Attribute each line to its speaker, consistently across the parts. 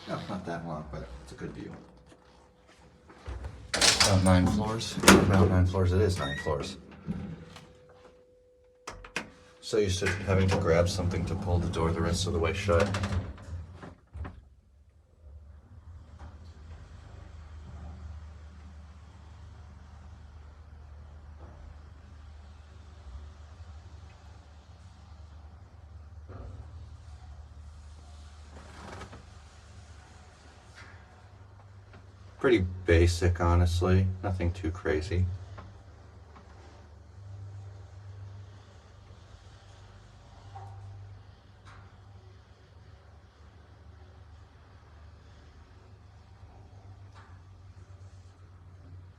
Speaker 1: No, not that long, but it's a good view.
Speaker 2: About 9 floors.
Speaker 1: About 9 floors. It is 9 floors.
Speaker 2: So used to having to grab something to pull the door the rest of the way shut. Pretty basic, honestly. Nothing too crazy.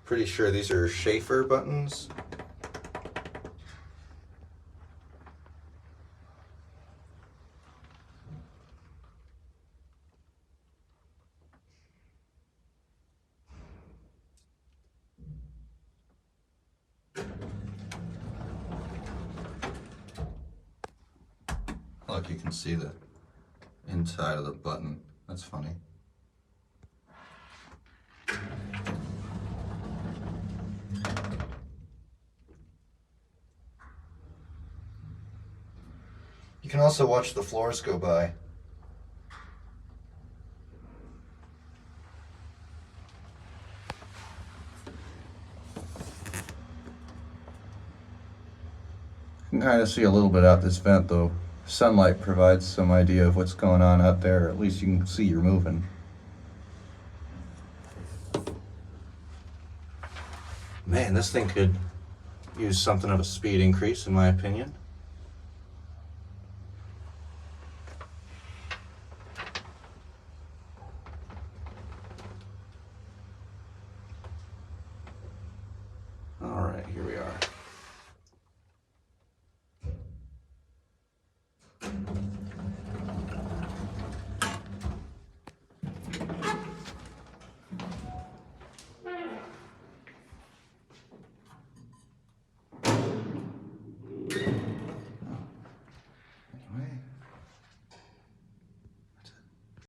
Speaker 2: Pretty sure these are Schaefer buttons. Look, you can see the inside of the button. That's funny. You can also watch the floors go by. You can kind of see a little bit out this vent, though. Sunlight provides some idea of what's going on out there, or at least you can see you're moving. Man, this thing could use something of a speed increase, in my opinion.